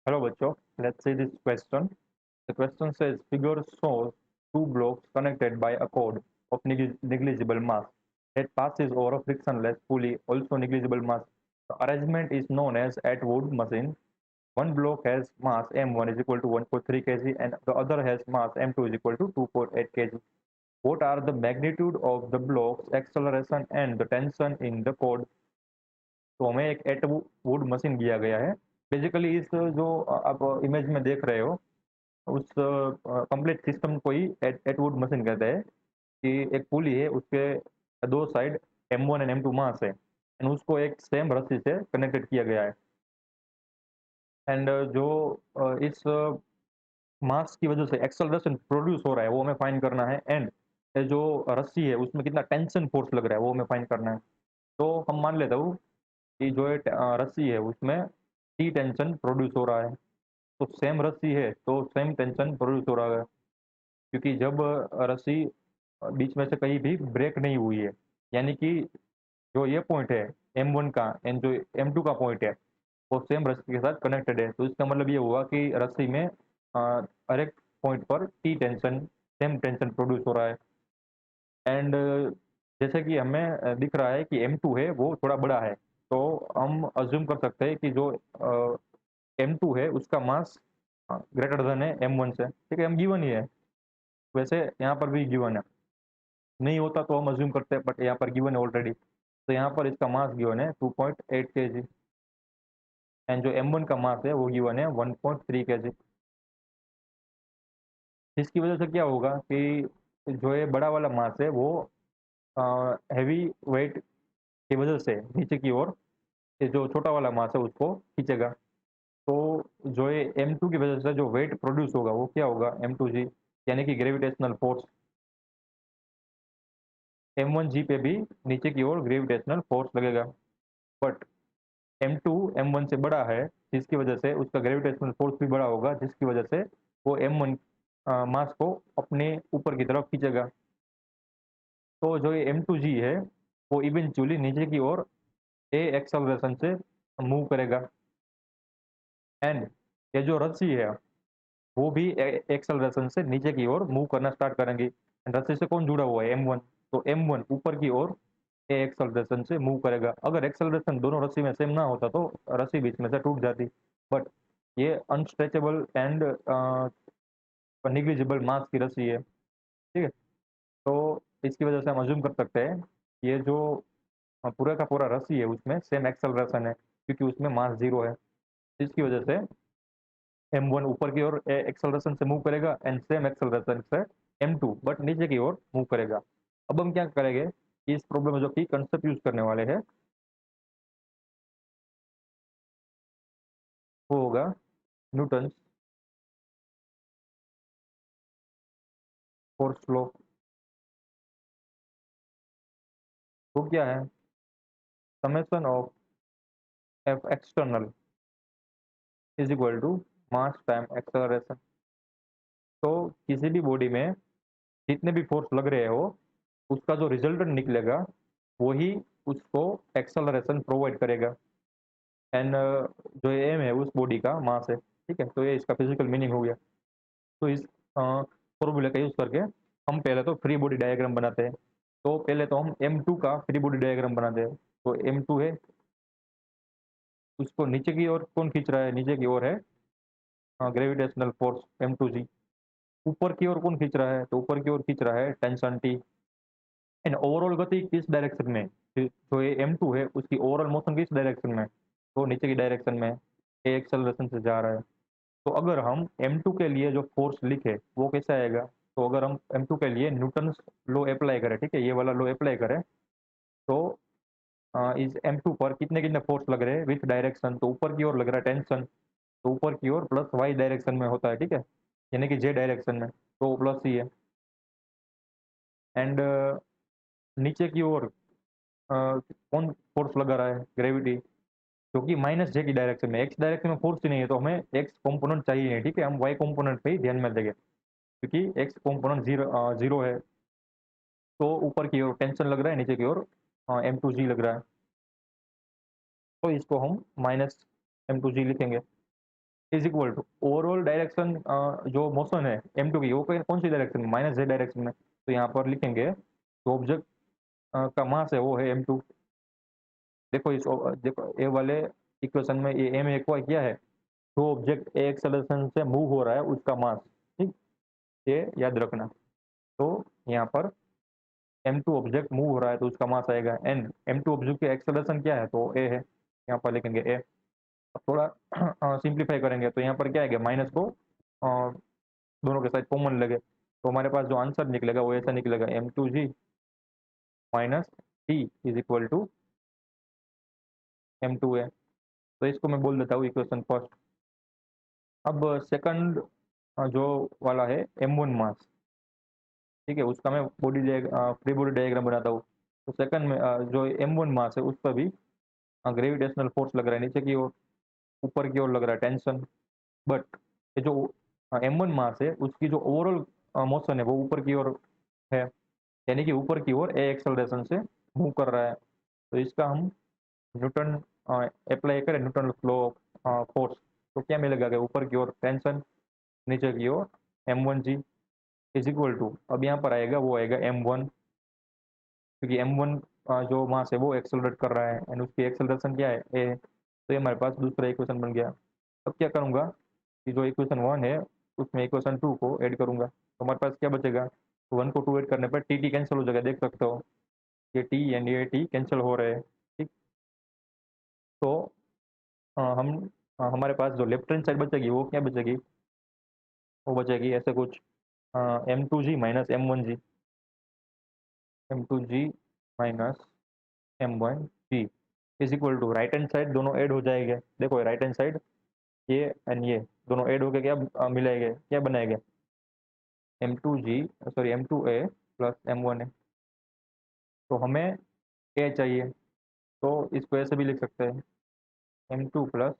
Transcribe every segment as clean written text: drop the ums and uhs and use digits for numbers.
Hello बच्चों, let's see this question. The question says figure shows two blocks connected by a cord of negligible mass that passes over a frictionless pulley, also negligible mass. The arrangement is known as Atwood machine. One block has mass m1 is equal to 1.3 kg and the other has mass m2 is equal to 2.8 kg. What are the magnitude of the block's acceleration and the tension in the cord? तो हमें एक Atwood machine दिया गया है। Basically इस जो आप image में देख रहे हो उस कंप्लीट सिस्टम को ही एटवुड मशीन कहते हैं कि एक पुली है उसके दो साइड M1 एंड M2 मास है एंड उसको एक सेम रस्सी से कनेक्टेड किया गया है एंड जो इस मास की वजह से एक्सेलरेशन प्रोड्यूस हो रहा है वो हमें फाइंड करना है एंड ये जो रस्सी है उसमें कितना टेंशन फोर्स लग रहा है वो हमें फाइंड करना है। तो हम मान लेते हो कि जो ये रस्सी है उसमें टी टेंशन प्रोड्यूस हो रहा है तो सेम रस्सी है तो सेम टेंशन प्रोड्यूस हो रहा है क्योंकि जब रस्सी बीच में से कहीं भी ब्रेक नहीं हुई है यानी कि जो ये पॉइंट है M1 का एंड जो M2 का पॉइंट है वो सेम रस्सी के साथ कनेक्टेड है तो इसका मतलब ये हुआ कि रस्सी में हर एक पॉइंट पर T tension same tension produce हो रहा है एंड जैसे कि हमें दिख रहा है कि M2 है वो थोड़ा बड़ा है तो हम अज्यूम कर सकते हैं कि जो M2 है उसका मास ग्रेटर देन है M1 से। ठीक है, हम गिवन ही है, वैसे यहाँ पर भी गिवन है, नहीं होता तो हम अज्यूम करते हैं बट यहाँ पर गिवन है ऑलरेडी। तो यहाँ पर इसका मास गिवन है 2.8 kg एंड जो M1 का मास है वो गिवन है 1.3 kg। इसकी वजह से क्या होगा कि जो ये बड़ा वाला मास है वो हैवी वेट की वजह से नीचे की ओर ये जो छोटा वाला मास है उसको खींचेगा। तो जो ये M2 की वजह से जो वेट प्रोड्यूस होगा वो क्या होगा M2G यानी कि ग्रेविटेशनल फोर्स। M1G पे भी नीचे की ओर ग्रेविटेशनल फोर्स लगेगा बट M2 M1 से बड़ा है जिसकी वजह से उसका ग्रेविटेशनल फोर्स भी बड़ा होगा जिसकी वजह से वो M1 मास को अपने ऊपर की तरफ खींचेगा। तो जो ये M2G है वो इवेंचुअली नीचे की ओर ए एक्सेलरेशन से मूव करेगा एंड ये जो रस्सी है वो भी एक्सेलरेशन से नीचे की ओर मूव करना स्टार्ट करेंगी। रस्सी से कौन जुड़ा हुआ है M1 तो M1 ऊपर की ओर ए एक्सेलरेशन से मूव करेगा। अगर एक्सेलरेशन दोनों रस्सी में सेम ना होता तो रस्सी बीच में से टूट जाती बट ये अनस्ट्रेचेबल एंड निग्लिजिबल मास की रस्सी है। ठीक है, तो इसकी वजह से हम अज्यूम कर सकते हैं ये जो पूरा का पूरा रस्सी है उसमें सेम एक्सेलरेशन है क्योंकि उसमें मास जीरो है जिसकी वजह से M1 ऊपर की ओर एक्सेलरेशन से मूव करेगा एंड सेम एक्सेलरेशन से M2 बट नीचे की ओर मूव करेगा। अब हम क्या करेंगे कि इस प्रॉब्लम में जो की कंसेप्ट यूज करने वाले हैं वो होगा न्यूटन फोर्स लॉ। वो क्या है summation of F external is equal to mass time acceleration. तो किसी भी बॉडी में जितने भी फोर्स लग रहे हो उसका जो रिजल्टेंट निकलेगा वही उसको एक्सेलरेशन प्रोवाइड करेगा एंड जो एम है उस बॉडी का मास है। ठीक है, तो ये इसका फिजिकल मीनिंग हो गया। तो इस फॉर्मूले का यूज करके हम पहले तो फ्री बॉडी डायग्राम बनाते हैं। तो पहले तो हम M2 का फ्री बॉडी डायग्राम बनाते हैं। तो M2 है उसको नीचे की ओर कौन खींच रहा है नीचे की ओर है ग्रेविटेशनल फोर्स M2G। ऊपर की ओर कौन खींच रहा है तो ऊपर की ओर खींच रहा है टेंशन T एंड ओवरऑल गति किस डायरेक्शन में जो ये M2 है उसकी ओवरऑल मोशन किस डायरेक्शन में तो नीचे की डायरेक्शन में ए एक्सेलरेशन से जा रहा है। तो अगर हम M2 के लिए जो फोर्स लिखे वो कैसे आएगा तो अगर हम M2 के लिए न्यूटन लॉ अप्लाई करें, ठीक है, ये वाला लॉ अप्लाई करें तो इस M2 पर कितने कितने फोर्स लग रहे हैं विथ डायरेक्शन तो ऊपर की ओर लग रहा है टेंशन तो ऊपर की ओर प्लस वाई डायरेक्शन में होता है। ठीक है, यानी कि जे डायरेक्शन में तो प्लस ही है एंड नीचे की ओर कौन फोर्स लगा रहा है ग्रेविटी जो कि माइनस जे की डायरेक्शन में एक्स डायरेक्शन में फोर्स ही नहीं है तो हमें एक्स कंपोनेंट चाहिए नहीं। ठीक है, हम वाई कंपोनेंट पे ही ध्यान में देंगे क्योंकि एक्स कंपोनेंट जीरो जीरो है तो ऊपर की ओर टेंशन लग रहा है नीचे की ओर M2G लग रहा है तो इसको हम माइनस M2G लिखेंगे। Is equal to overall direction जो मोशन है m2 की वो कौन सी डायरेक्शन में, माइनस z डायरेक्शन में। तो यहाँ पर लिखेंगे जो ऑब्जेक्ट का मास है वो है m2। देखो देखो ए वाले इक्वेशन में ये m एक क्या है, जो ऑब्जेक्ट ए एक्सेलरेशन से मूव हो रहा है उसका मास। ठीक, ये याद रखना। तो यहाँ पर m2 ऑब्जेक्ट मूव हो रहा है तो उसका मास आएगा n, m2 ऑब्जेक्ट की एक्सेलरेशन क्या है तो a है, यहाँ पर लिखेंगे a। अब थोड़ा सिंप्लीफाई करेंगे तो यहाँ पर क्या आएगा, माइनस को दोनों के साथ कॉमन लगे तो हमारे पास जो आंसर निकलेगा वो ऐसा निकलेगा m2g minus t is equal to m2a। तो इसको मैं बोल देता हूँ इक्वेशन फर्स्ट। अब सेकंड जो वाला है m1 मास, ठीक है, उसका मैं फ्री बॉडी डायग्राम बनाता हूँ। तो सेकंड में जो m1 मास है उस पर भी ग्रेविटेशनल फोर्स लग रहा है नीचे की ओर, ऊपर की ओर लग रहा है टेंशन। बट ये जो m1 मास है उसकी जो ओवरऑल मोशन है वो ऊपर की ओर है, यानी कि ऊपर की ओर ए एक्सेलरेशन से मूव कर रहा है। तो इसका हम न्यूटन अप्लाई करें, न्यूटन फ्लो फोर्स, तो क्या मिलेगा कि ऊपर की ओर टेंशन, नीचे की ओर m1g इज इक्वल टू, अब यहाँ पर आएगा वो आएगा m1, क्योंकि m1 जो मास है वो एक्सेलरेट कर रहा है एंड उसकी एक्सेलरेशन क्या है a। तो ये हमारे पास दूसरा इक्वेशन बन गया। अब क्या करूँगा कि जो इक्वेशन 1 है उसमें इक्वेशन 2 को ऐड करूँगा तो हमारे पास क्या बचेगा, तो 1 को 2 ऐड करने पर टी टी कैंसिल हो जाएगा, देख सकते हो ये टी एंड ये टी कैंसिल हो रहे हैं। ठीक, तो हम हमारे पास जो लेफ्ट हैंड साइड बचेगी वो क्या बचेगी, वो बचेगी ऐसे कुछ m2g minus m1g, m2g minus m1g is equal to right hand side दोनों ऐड हो जाएंगे। देखो राइट हैंड साइड ये एंड ये दोनों ऐड होके क्या मिलाएंगे, क्या बनाएंगे, m2g sorry m2a plus m1a। तो हमें a चाहिए तो इसको ऐसे भी लिख सकते हैं m2 प्लस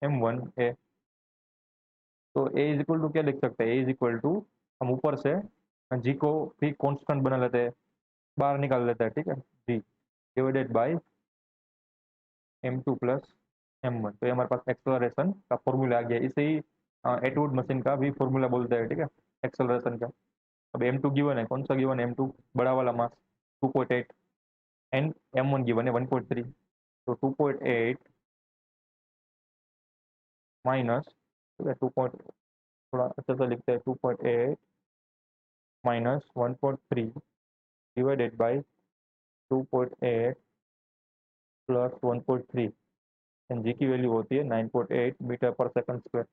m1a। तो a इज इक्वल टू क्या लिख सकते हैं, a इज इक्वल टू हम ऊपर से g को भी कांस्टेंट बना लेते हैं, बाहर निकाल लेते हैं, ठीक है, g divided by m2 plus m1। तो ये हमारे पास एक्सेलरेशन का फॉर्मूला आ गया, इसे ही एटवुड मशीन का भी फॉर्मूला बोलते हैं, ठीक है, एक्सेलरेशन का। अब m2 गिवन है, कौन सा गिवन है, m2 बड़ा वाला मास 2.8 एंड m1 गिवन है 1.3। तो 2.8 माइनस, ठीक है, 2 थोड़ा अच्छे से लिखते हैं, 2.8 minus 1.3 divided by 2.8 plus 1.3 and g की वैल्यू होती है 9.8 मीटर पर सेकंड स्क्वायर।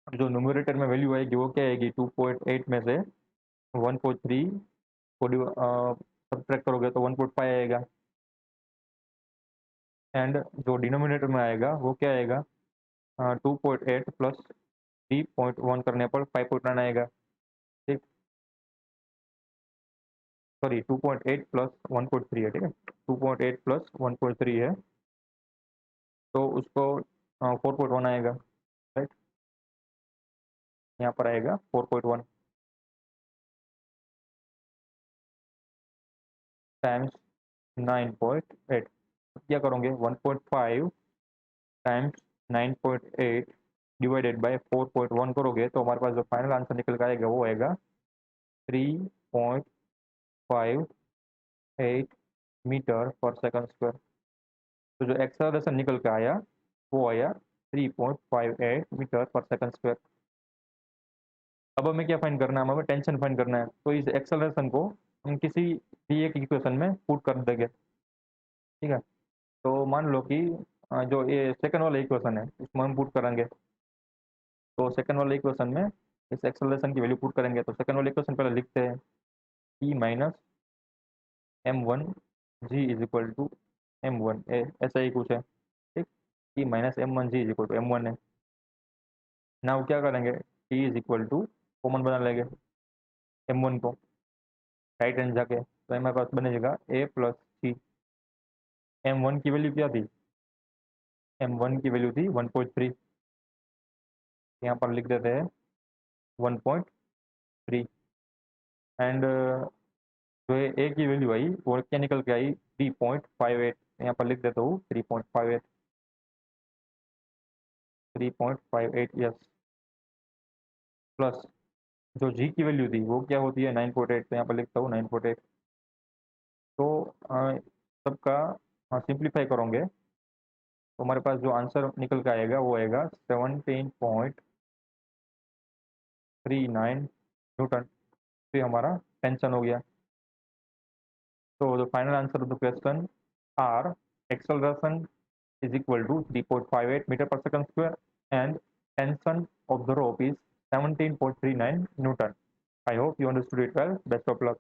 जो न्यूमरेटर में वैल्यू आएगी वो क्या आएगी, 2.8 में से 1.3 को सब्ट्रैक्ट करोगे तो 1.5 आएगा एंड जो डिनोमिनेटर में आएगा वो क्या आएगा, 2.8 प्लस 3.1 करने पर 5.9 आएगा। ठीक, सॉरी 2.8 प्लस 1.3 है, ठीक है, 2.8 प्लस 1.3 है तो उसको 4.1 आएगा, राइट, यहाँ पर आएगा 4.1 टाइम्स 9.8। क्या करोगे 1.5 टाइम्स 9.8 डिवाइडेड बाय 4.1 करोगे तो हमारे पास जो फाइनल आंसर निकल कर आएगा वो आएगा 3.58 मीटर पर सेकंड स्क्वायर। तो जो एक्सेलरेशन निकल के आया वो आया 3.58 मीटर पर सेकंड स्क्वायर। अब हमें क्या फाइंड करना है, हमें टेंशन फाइंड करना है। तो इस एक्सेलरेशन को हम किसी भी एक इक्वेशन में पुट कर देंगे, ठीक है। तो मान लो कि जो ये सेकंड वाला इक्वेशन है उसमें हम पुट करेंगे, तो सेकंड वाले इक्वेशन में इस एक्सेलरेशन की वैल्यू पुट करेंगे। तो सेकंड वाले इक्वेशन पहले लिखते हैं, E minus m1g is equal to m1a, ऐसा ही कुछ है, ठीक, E minus m1g is equal to m1a। Now क्या करेंगे, t is equal to common बना लेंगे m1 को राइट हैंड जाके, तो हमारे पास बनेगा a प्लस सी। m1 की वैल्यू क्या थी, m1 की वैल्यू थी 1.3, यहाँ पर लिख देते हैं 1.3 एंड जो ए की वैल्यू आई वो क्या निकल के आई 3.58, यहाँ पर लिख देता हूँ 3.58। 3.58, यस। प्लस जो जी की वैल्यू थी वो क्या होती है 9.8, तो यहाँ पर लिखता हूँ 9.8। तो सबका सिंप्लीफाई करोगे तो हमारे पास जो आंसर निकल के आएगा वो आएगा 17.39 न्यूटन। तो हमारा टेंशन हो गया। So the final answer of the question are acceleration is equal to 3.58 meter per second square and tension of the rope is 17.39 Newton. I hope you understood it well. Best of luck.